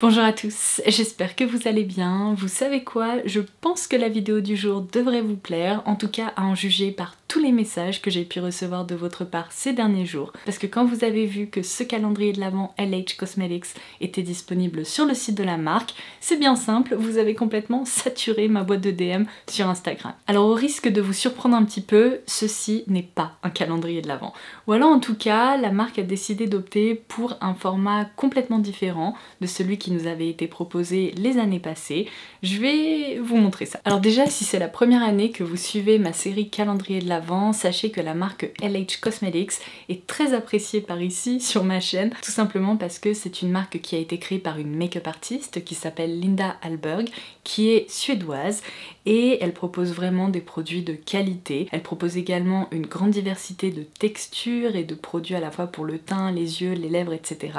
Bonjour à tous, j'espère que vous allez bien. Vous savez quoi, je pense que la vidéo du jour devrait vous plaire, en tout cas à en juger par tous les messages que j'ai pu recevoir de votre part ces derniers jours. Parce que quand vous avez vu que ce calendrier de l'Avent LH Cosmetics était disponible sur le site de la marque, c'est bien simple, vous avez complètement saturé ma boîte de DM sur Instagram. Alors au risque de vous surprendre un petit peu, ceci n'est pas un calendrier de l'Avent. Ou alors en tout cas, la marque a décidé d'opter pour un format complètement différent de celui qui nous avait été proposé les années passées. Je vais vous montrer ça. Alors déjà, si c'est la première année que vous suivez ma série calendrier de l'Avent, sachez que la marque LH Cosmetics est très appréciée par ici sur ma chaîne, tout simplement parce que c'est une marque qui a été créée par une make-up artiste qui s'appelle Linda Hallberg, qui est suédoise, et elle propose vraiment des produits de qualité. Elle propose également une grande diversité de textures et de produits à la fois pour le teint, les yeux, les lèvres, etc.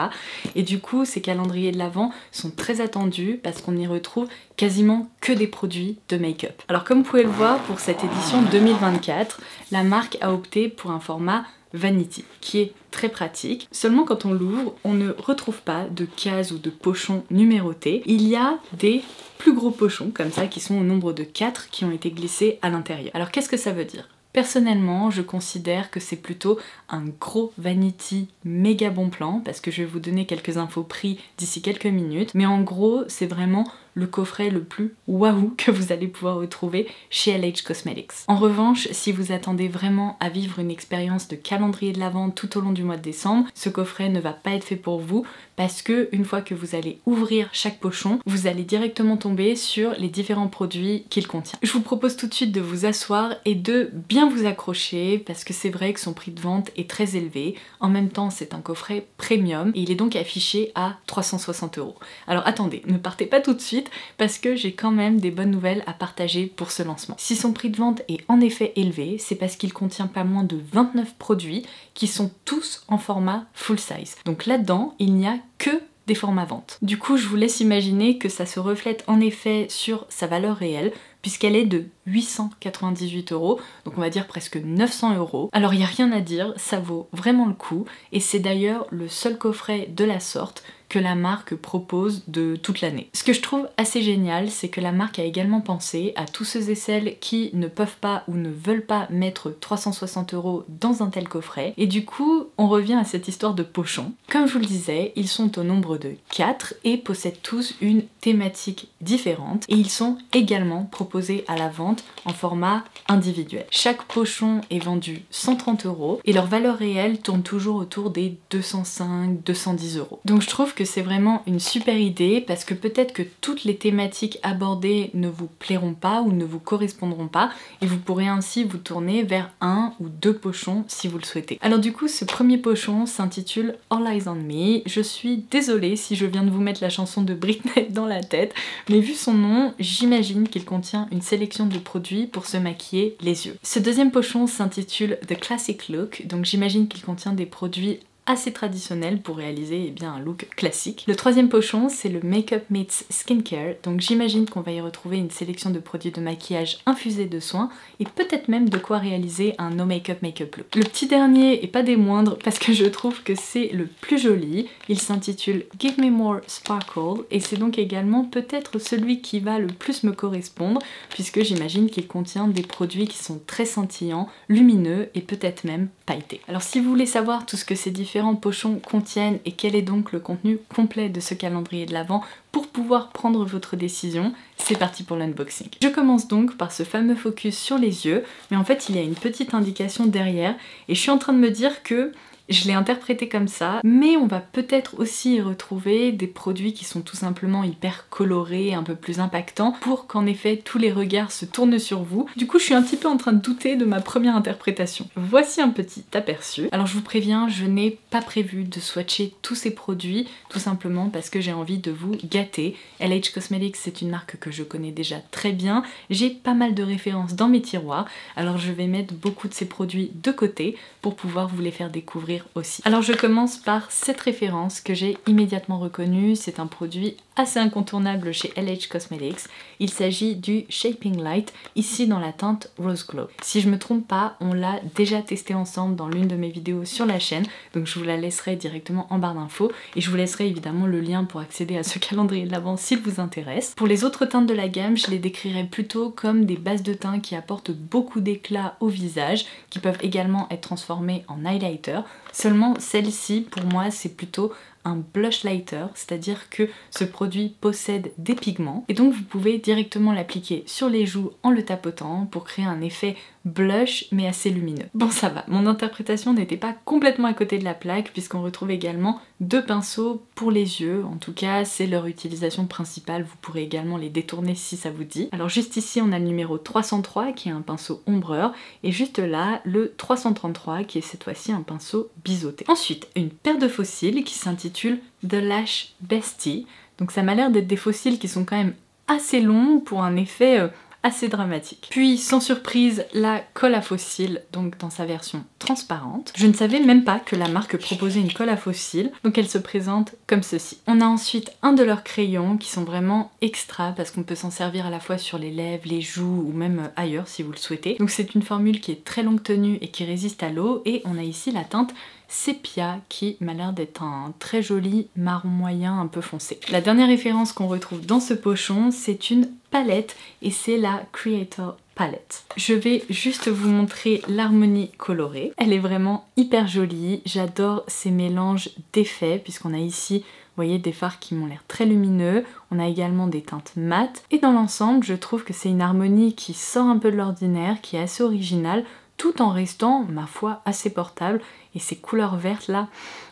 Et du coup, ces calendriers de l'Avent sont très attendus parce qu'on y retrouve quasiment que des produits de make-up. Alors comme vous pouvez le voir, pour cette édition 2024, la marque a opté pour un format Vanity, qui est très pratique. Seulement quand on l'ouvre, on ne retrouve pas de cases ou de pochons numérotés. Il y a des plus gros pochons comme ça qui sont au nombre de 4 qui ont été glissés à l'intérieur. Alors qu'est-ce que ça veut dire ? Personnellement, je considère que c'est plutôt un gros vanity méga bon plan parce que je vais vous donner quelques infos prix d'ici quelques minutes, mais en gros, c'est vraiment le coffret le plus waouh que vous allez pouvoir retrouver chez LH Cosmetics. En revanche, si vous attendez vraiment à vivre une expérience de calendrier de l'Avent tout au long du mois de décembre, ce coffret ne va pas être fait pour vous parce que une fois que vous allez ouvrir chaque pochon, vous allez directement tomber sur les différents produits qu'il contient. Je vous propose tout de suite de vous asseoir et de bien vous accrocher parce que c'est vrai que son prix de vente est très élevé. En même temps, c'est un coffret premium et il est donc affiché à 360 €. Alors attendez, ne partez pas tout de suite parce que j'ai quand même des bonnes nouvelles à partager pour ce lancement. Si son prix de vente est en effet élevé, c'est parce qu'il contient pas moins de 29 produits qui sont tous en format full size. Donc là-dedans, il n'y a que des formats vente. Du coup, je vous laisse imaginer que ça se reflète en effet sur sa valeur réelle, puisqu'elle est de 898 €, donc on va dire presque 900 €. Alors il n'y a rien à dire, ça vaut vraiment le coup, et c'est d'ailleurs le seul coffret de la sorte que la marque propose de toute l'année. Ce que je trouve assez génial, c'est que la marque a également pensé à tous ceux et celles qui ne peuvent pas ou ne veulent pas mettre 360 € dans un tel coffret, et du coup, on revient à cette histoire de pochons. Comme je vous le disais, ils sont au nombre de 4 et possèdent tous une thématique différente, et ils sont également proposés à la vente en format individuel. Chaque pochon est vendu 130 € et leur valeur réelle tourne toujours autour des 205-210 €. Donc je trouve que c'est vraiment une super idée parce que peut-être que toutes les thématiques abordées ne vous plairont pas ou ne vous correspondront pas et vous pourrez ainsi vous tourner vers un ou deux pochons si vous le souhaitez. Alors du coup, ce premier pochon s'intitule All Eyes on Me. Je suis désolée si je viens de vous mettre la chanson de Britney dans la tête, mais vu son nom, j'imagine qu'il contient une sélection de produits pour se maquiller les yeux. Ce deuxième pochon s'intitule The Classic Look, donc j'imagine qu'il contient des produits assez traditionnel pour réaliser un look classique. Le troisième pochon, c'est le Makeup Meets Skincare, donc j'imagine qu'on va y retrouver une sélection de produits de maquillage infusés de soins et peut-être même de quoi réaliser un no make-up make-up look. Le petit dernier, et pas des moindres, parce que je trouve que c'est le plus joli, il s'intitule Give Me More Sparkle et c'est donc également peut-être celui qui va le plus me correspondre puisque j'imagine qu'il contient des produits qui sont très scintillants, lumineux et peut-être même pailletés. Alors si vous voulez savoir tout ce que ces différents pochons contiennent et quel est donc le contenu complet de ce calendrier de l'Avent pour pouvoir prendre votre décision, c'est parti pour l'unboxing. Je commence donc par ce fameux focus sur les yeux, mais en fait il y a une petite indication derrière et je suis en train de me dire que je l'ai interprété comme ça, mais on va peut-être aussi y retrouver des produits qui sont tout simplement hyper colorés, un peu plus impactants, pour qu'en effet tous les regards se tournent sur vous. Du coup, je suis un petit peu en train de douter de ma première interprétation. Voici un petit aperçu. Alors je vous préviens, je n'ai pas prévu de swatcher tous ces produits, tout simplement parce que j'ai envie de vous gâter. LH Cosmetics, c'est une marque que je connais déjà très bien, j'ai pas mal de références dans mes tiroirs, alors je vais mettre beaucoup de ces produits de côté pour pouvoir vous les faire découvrir découvrir aussi. Alors je commence par cette référence que j'ai immédiatement reconnue, c'est un produit assez incontournable chez LH Cosmetics. Il s'agit du Shaping Light, ici dans la teinte Rose Glow. Si je me trompe pas, on l'a déjà testé ensemble dans l'une de mes vidéos sur la chaîne, donc je vous la laisserai directement en barre d'infos et je vous laisserai évidemment le lien pour accéder à ce calendrier de l'Avent s'il vous intéresse. Pour les autres teintes de la gamme, je les décrirais plutôt comme des bases de teint qui apportent beaucoup d'éclat au visage, qui peuvent également être transformées en highlighter. Seulement celle-ci, pour moi, c'est plutôt un blush lighter, c'est-à-dire que ce produit possède des pigments et donc vous pouvez directement l'appliquer sur les joues en le tapotant pour créer un effet blush mais assez lumineux. Bon, ça va, mon interprétation n'était pas complètement à côté de la plaque puisqu'on retrouve également deux pinceaux pour les yeux, en tout cas c'est leur utilisation principale, vous pourrez également les détourner si ça vous dit. Alors juste ici on a le numéro 303 qui est un pinceau ombreur et juste là le 333 qui est cette fois-ci un pinceau biseauté. Ensuite une paire de faux cils qui s'intitule The Lash Bestie, donc ça m'a l'air d'être des faux cils qui sont quand même assez longs pour un effet assez dramatique. Puis sans surprise la colle à faux cils, donc dans sa version transparente. Je ne savais même pas que la marque proposait une colle à faux cils, donc elle se présente comme ceci. On a ensuite un de leurs crayons qui sont vraiment extra parce qu'on peut s'en servir à la fois sur les lèvres, les joues ou même ailleurs si vous le souhaitez. Donc c'est une formule qui est très longue tenue et qui résiste à l'eau et on a ici la teinte Sépia qui m'a l'air d'être un très joli marron moyen un peu foncé. La dernière référence qu'on retrouve dans ce pochon, c'est une palette et c'est la Creator Palette. Je vais juste vous montrer l'harmonie colorée. Elle est vraiment hyper jolie, j'adore ces mélanges d'effets puisqu'on a ici, vous voyez, des fards qui m'ont l'air très lumineux, on a également des teintes mates et dans l'ensemble je trouve que c'est une harmonie qui sort un peu de l'ordinaire, qui est assez originale, tout en restant, ma foi, assez portable. Et ces couleurs vertes là,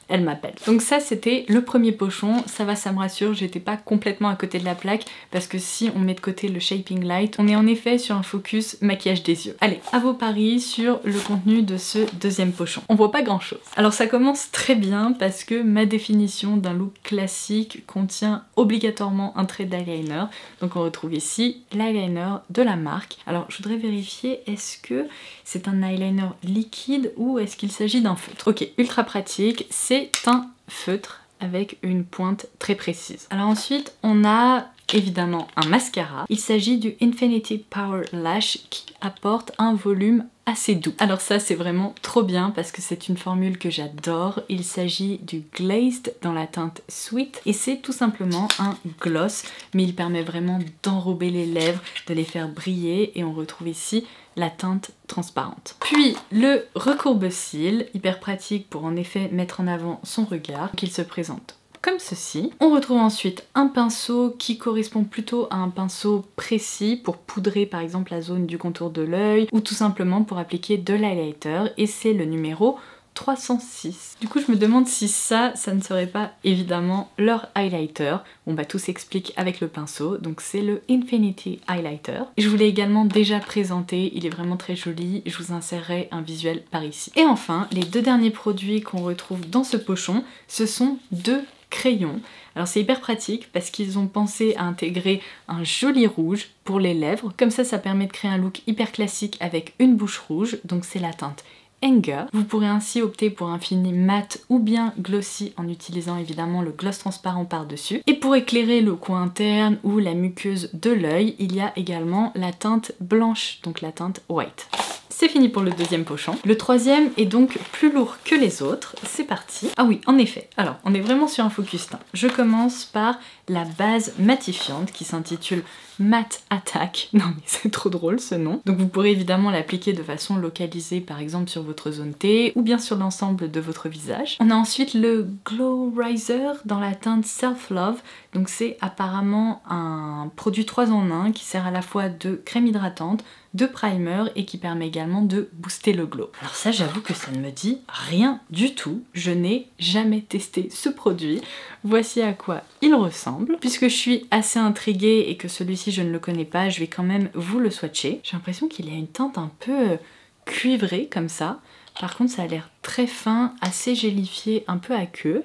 elles m'appellent. Donc ça c'était le premier pochon, ça va, ça me rassure, j'étais pas complètement à côté de la plaque parce que si on met de côté le Shaping Light, on est en effet sur un focus maquillage des yeux. Allez, à vos paris sur le contenu de ce deuxième pochon. On voit pas grand chose. Alors ça commence très bien parce que ma définition d'un look classique contient obligatoirement un trait d'eyeliner. Donc on retrouve ici l'eyeliner de la marque. Alors je voudrais vérifier, est-ce que c'est un eyeliner liquide ou est-ce qu'il s'agit d'un feutre? Ok, ultra pratique, c'est un feutre avec une pointe très précise. Alors ensuite, on a évidemment un mascara. Il s'agit du Infinity Power Lash qui apporte un volume assez doux. Alors ça c'est vraiment trop bien parce que c'est une formule que j'adore. Il s'agit du Glazed dans la teinte Sweet et c'est tout simplement un gloss mais il permet vraiment d'enrober les lèvres, de les faire briller et on retrouve ici la teinte transparente. Puis le recourbe-cils, hyper pratique pour en effet mettre en avant son regard, qu'il se présente comme ceci. On retrouve ensuite un pinceau qui correspond plutôt à un pinceau précis pour poudrer par exemple la zone du contour de l'œil ou tout simplement pour appliquer de l'highlighter et c'est le numéro 306. Du coup je me demande si ça ne serait pas évidemment leur highlighter. Bon bah tout s'explique avec le pinceau, donc c'est le Infinity Highlighter. Je vous l'ai également déjà présenté, il est vraiment très joli, je vous insérerai un visuel par ici. Et enfin, les deux derniers produits qu'on retrouve dans ce pochon, ce sont deux crayons. Alors c'est hyper pratique parce qu'ils ont pensé à intégrer un joli rouge pour les lèvres. Comme ça permet de créer un look hyper classique avec une bouche rouge, donc c'est la teinte Anger. Vous pourrez ainsi opter pour un fini mat ou bien glossy en utilisant évidemment le gloss transparent par-dessus. Et pour éclairer le coin interne ou la muqueuse de l'œil, il y a également la teinte blanche, donc la teinte White. C'est fini pour le deuxième pochon. Le troisième est donc plus lourd que les autres. C'est parti. Ah oui, en effet. Alors, on est vraiment sur un focus teint. Je commence par la base matifiante qui s'intitule Matte Attack. Non mais c'est trop drôle ce nom. Donc vous pourrez évidemment l'appliquer de façon localisée par exemple sur votre zone T ou bien sur l'ensemble de votre visage. On a ensuite le Glow Riser dans la teinte Self Love. Donc c'est apparemment un produit 3 en 1 qui sert à la fois de crème hydratante, de primer et qui permet également de booster le glow. Alors ça j'avoue que ça ne me dit rien du tout. Je n'ai jamais testé ce produit. Voici à quoi il ressemble. Puisque je suis assez intriguée et que celui-ci je ne le connais pas, je vais quand même vous le swatcher. J'ai l'impression qu'il a une teinte un peu cuivrée comme ça. Par contre ça a l'air très fin, assez gélifié, un peu aqueux.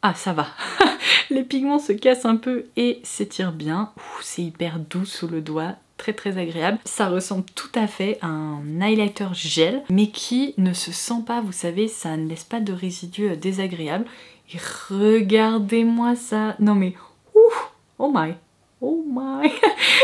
Ah ça va. Les pigments se cassent un peu et s'étirent bien. C'est hyper doux sous le doigt. Très agréable. Ça ressemble tout à fait à un highlighter gel, mais qui ne se sent pas, vous savez, ça ne laisse pas de résidus désagréables. Et regardez-moi ça. Non mais, ouf, oh my,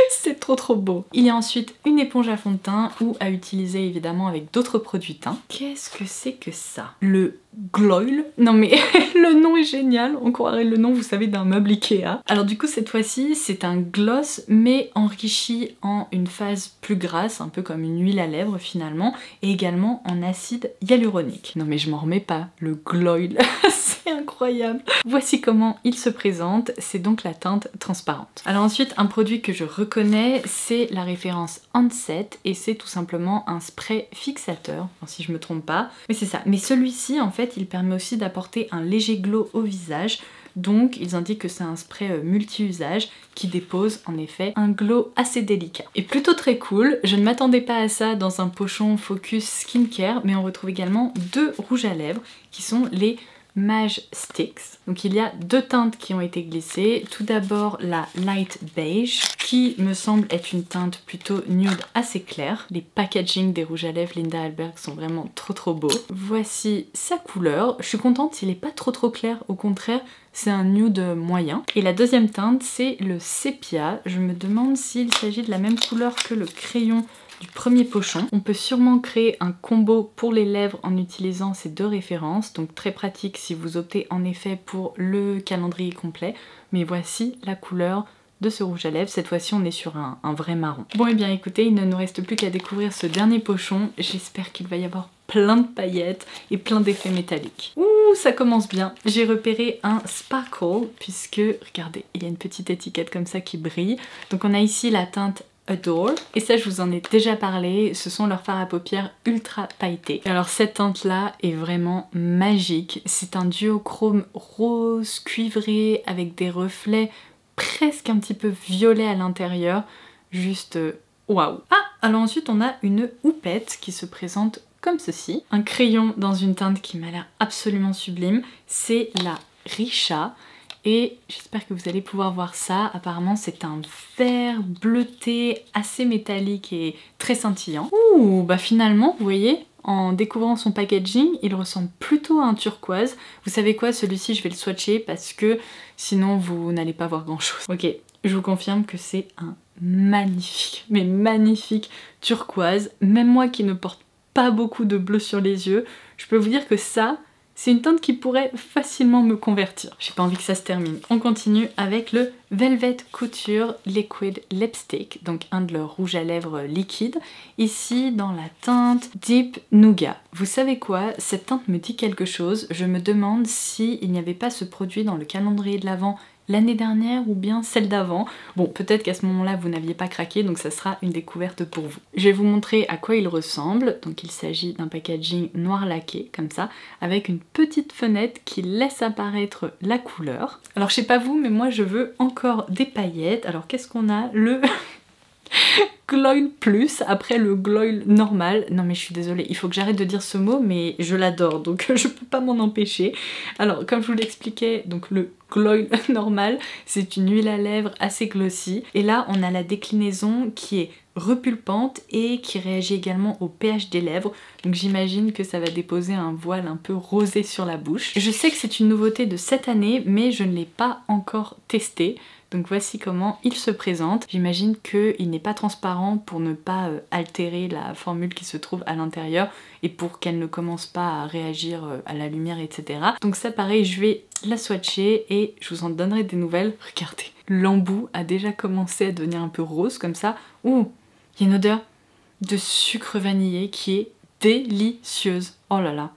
c'est trop beau. Il y a ensuite une éponge à fond de teint ou à utiliser évidemment avec d'autres produits teints. Qu'est-ce que c'est que ça? Le Gloil. Non mais le nom est génial, on croirait le nom, vous savez, d'un meuble Ikea. Alors du coup cette fois-ci c'est un gloss mais enrichi en une phase plus grasse, un peu comme une huile à lèvres finalement, et également en acide hyaluronique. Non mais je m'en remets pas, le Gloil, c'est incroyable. Voici comment il se présente, c'est donc la teinte transparente. Alors ensuite un produit que je reconnais, c'est la référence Onset et c'est tout simplement un spray fixateur, enfin, si je me trompe pas, mais c'est ça. Mais celui-ci en fait il permet aussi d'apporter un léger glow au visage, donc ils indiquent que c'est un spray multi-usage qui dépose en effet un glow assez délicat. Et plutôt très cool, je ne m'attendais pas à ça dans un pochon focus skincare, mais on retrouve également deux rouges à lèvres qui sont les Mage Sticks. Donc il y a deux teintes qui ont été glissées. Tout d'abord la Light Beige qui me semble être une teinte plutôt nude assez claire. Les packaging des rouges à lèvres Linda Hallberg sont vraiment trop beaux. Voici sa couleur. Je suis contente, il n'est pas trop clair, au contraire c'est un nude moyen. Et la deuxième teinte c'est le Sepia. Je me demande s'il s'agit de la même couleur que le crayon du premier pochon. On peut sûrement créer un combo pour les lèvres en utilisant ces deux références, donc très pratique si vous optez en effet pour le calendrier complet. Mais voici la couleur de ce rouge à lèvres. Cette fois-ci on est sur un vrai marron. Bon et bien écoutez, il ne nous reste plus qu'à découvrir ce dernier pochon. J'espère qu'il va y avoir plein de paillettes et plein d'effets métalliques. Ouh, ça commence bien. J'ai repéré un sparkle puisque, regardez, il y a une petite étiquette comme ça qui brille. Donc on a ici la teinte Adore, et ça je vous en ai déjà parlé, ce sont leurs fards à paupières ultra pailletés. Alors cette teinte là est vraiment magique, c'est un duochrome rose cuivré avec des reflets presque un petit peu violets à l'intérieur, juste waouh. Ah, alors ensuite on a une houppette qui se présente comme ceci, un crayon dans une teinte qui m'a l'air absolument sublime, c'est la Richa. Et j'espère que vous allez pouvoir voir ça. Apparemment c'est un vert bleuté assez métallique et très scintillant. Ouh, bah finalement vous voyez, en découvrant son packaging il ressemble plutôt à un turquoise. Vous savez quoi, celui-ci je vais le swatcher parce que sinon vous n'allez pas voir grand chose. Ok, je vous confirme que c'est un magnifique, mais magnifique turquoise. Même moi qui ne porte pas beaucoup de bleu sur les yeux, je peux vous dire que ça, c'est une teinte qui pourrait facilement me convertir. J'ai pas envie que ça se termine. On continue avec le Velvet Couture Liquid Lipstick, donc un de leurs rouges à lèvres liquides, ici dans la teinte Deep Nougat. Vous savez quoi? Cette teinte me dit quelque chose. Je me demande s'il n'y avait pas ce produit dans le calendrier de l'Avent l'année dernière ou bien celle d'avant. Bon, peut-être qu'à ce moment-là vous n'aviez pas craqué, donc ça sera une découverte pour vous. Je vais vous montrer à quoi il ressemble. Donc il s'agit d'un packaging noir laqué, comme ça, avec une petite fenêtre qui laisse apparaître la couleur. Alors je sais pas vous, mais moi je veux encore des paillettes. Alors qu'est-ce qu'on a? Le Gloil Plus, après le Gloil normal. Non mais je suis désolée, il faut que j'arrête de dire ce mot, mais je l'adore, donc je peux pas m'en empêcher. Alors comme je vous l'expliquais, donc le Gloil normal, c'est une huile à lèvres assez glossy. Et là on a la déclinaison qui est repulpante et qui réagit également au pH des lèvres. Donc j'imagine que ça va déposer un voile un peu rosé sur la bouche. Je sais que c'est une nouveauté de cette année, mais je ne l'ai pas encore testé. Donc voici comment il se présente. J'imagine qu'il n'est pas transparent pour ne pas altérer la formule qui se trouve à l'intérieur et pour qu'elle ne commence pas à réagir à la lumière, etc. Donc ça pareil, je vais la swatcher et je vous en donnerai des nouvelles. Regardez, l'embout a déjà commencé à devenir un peu rose comme ça. Ouh, il y a une odeur de sucre vanillé qui est délicieuse. Oh là là,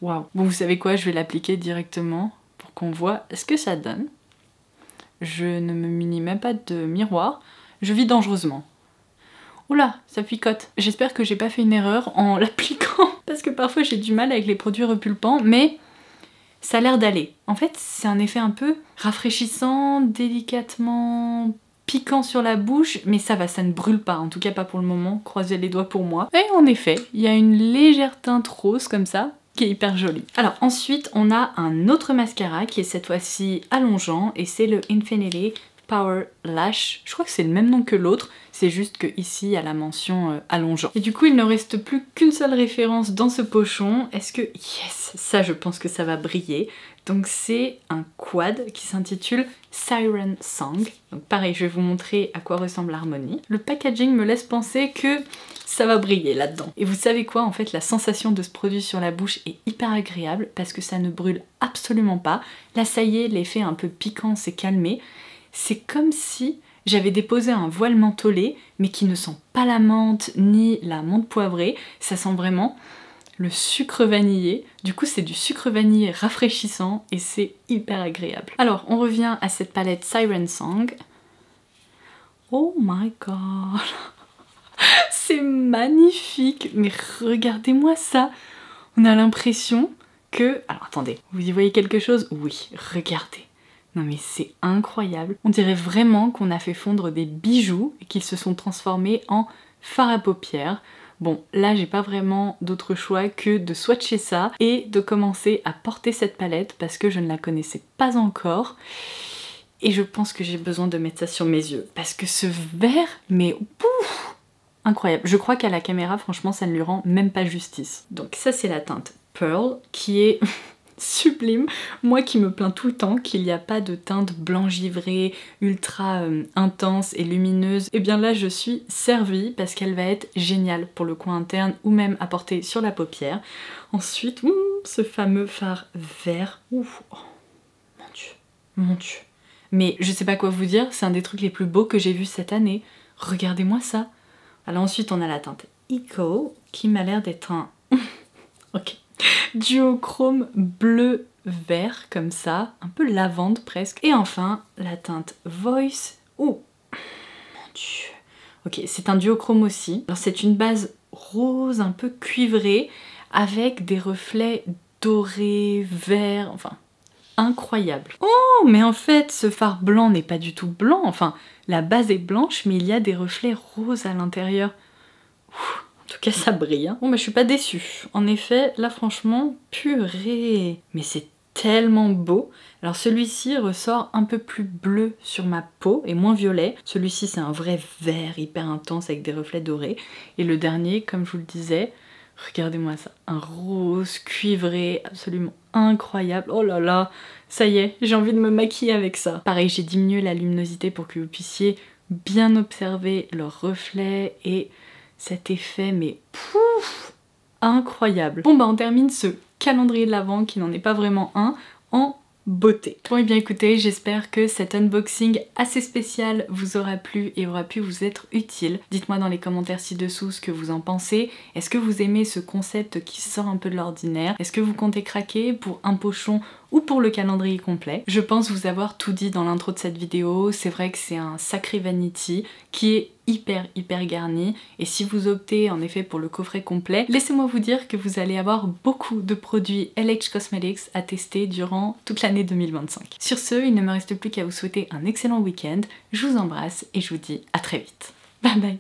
waouh. Bon, vous savez quoi, je vais l'appliquer directement pour qu'on voit ce que ça donne. Je ne me munis même pas de miroir, je vis dangereusement. Oula, ça picote. J'espère que j'ai pas fait une erreur en l'appliquant, parce que parfois j'ai du mal avec les produits repulpants, mais ça a l'air d'aller. En fait, c'est un effet un peu rafraîchissant, délicatement piquant sur la bouche, mais ça va, ça ne brûle pas, en tout cas pas pour le moment, croisez les doigts pour moi. Et en effet, il y a une légère teinte rose comme ça, qui est hyper joli. Alors ensuite on a un autre mascara qui est cette fois-ci allongeant et c'est le Infinity Power Lash. Je crois que c'est le même nom que l'autre, c'est juste que ici il y a la mention allongeant. Et du coup il ne reste plus qu'une seule référence dans ce pochon. Est-ce que... Yes, ça je pense que ça va briller. Donc c'est un quad qui s'intitule Siren Song. Donc pareil, je vais vous montrer à quoi ressemble l'harmonie. Le packaging me laisse penser que ça va briller là-dedans. Et vous savez quoi, en fait la sensation de ce produit sur la bouche est hyper agréable parce que ça ne brûle absolument pas. Là ça y est, l'effet un peu piquant s'est calmé. C'est comme si j'avais déposé un voile mentholé mais qui ne sent pas la menthe ni la menthe poivrée. Ça sent vraiment le sucre vanillé. Du coup c'est du sucre vanillé rafraîchissant et c'est hyper agréable. Alors on revient à cette palette Siren Song. Oh my god, c'est magnifique, mais regardez-moi ça. On a l'impression que... Alors attendez, vous y voyez quelque chose? Oui, regardez. Non mais c'est incroyable. On dirait vraiment qu'on a fait fondre des bijoux et qu'ils se sont transformés en fard à paupières. Bon, là j'ai pas vraiment d'autre choix que de swatcher ça et de commencer à porter cette palette parce que je ne la connaissais pas encore. Et je pense que j'ai besoin de mettre ça sur mes yeux parce que ce vert, mais pouf, incroyable. Je crois qu'à la caméra, franchement, ça ne lui rend même pas justice. Donc ça c'est la teinte Pearl qui est... sublime. Moi qui me plains tout le temps qu'il n'y a pas de teinte blanc givré, ultra intense et lumineuse, et bien là je suis servie parce qu'elle va être géniale pour le coin interne ou même à porter sur la paupière. Ensuite, ce fameux fard vert. Ouf, oh, mon dieu, mon dieu. Mais je sais pas quoi vous dire, c'est un des trucs les plus beaux que j'ai vus cette année. Regardez-moi ça. Alors ensuite on a la teinte Eco qui m'a l'air d'être un... ok. Duochrome bleu-vert comme ça, un peu lavande presque. Et enfin, la teinte Voice. Oh, mon dieu. Ok, c'est un duochrome aussi. Alors c'est une base rose un peu cuivrée avec des reflets dorés, verts, enfin incroyable. Oh, mais en fait, ce fard blanc n'est pas du tout blanc. Enfin, la base est blanche, mais il y a des reflets roses à l'intérieur. En tout cas ça brille. Hein. Bon bah je suis pas déçue. En effet, là franchement, purée. Mais c'est tellement beau. Alors celui-ci ressort un peu plus bleu sur ma peau et moins violet. Celui-ci c'est un vrai vert hyper intense avec des reflets dorés. Et le dernier, comme je vous le disais, regardez-moi ça. Un rose cuivré absolument incroyable. Oh là là, ça y est, j'ai envie de me maquiller avec ça. Pareil, j'ai diminué la luminosité pour que vous puissiez bien observer leurs reflets et... cet effet, mais pouf, incroyable. Bon bah on termine ce calendrier de l'Avent qui n'en est pas vraiment un en beauté. Bon et bien écoutez, j'espère que cet unboxing assez spécial vous aura plu et aura pu vous être utile. Dites-moi dans les commentaires ci-dessous ce que vous en pensez. Est-ce que vous aimez ce concept qui sort un peu de l'ordinaire? Est-ce que vous comptez craquer pour un pochon ou pour le calendrier complet? Je pense vous avoir tout dit dans l'intro de cette vidéo. C'est vrai que c'est un sacré vanity qui est hyper garni et si vous optez en effet pour le coffret complet, laissez-moi vous dire que vous allez avoir beaucoup de produits LH Cosmetics à tester durant toute l'année 2025. Sur ce, il ne me reste plus qu'à vous souhaiter un excellent week-end, je vous embrasse et je vous dis à très vite. Bye bye.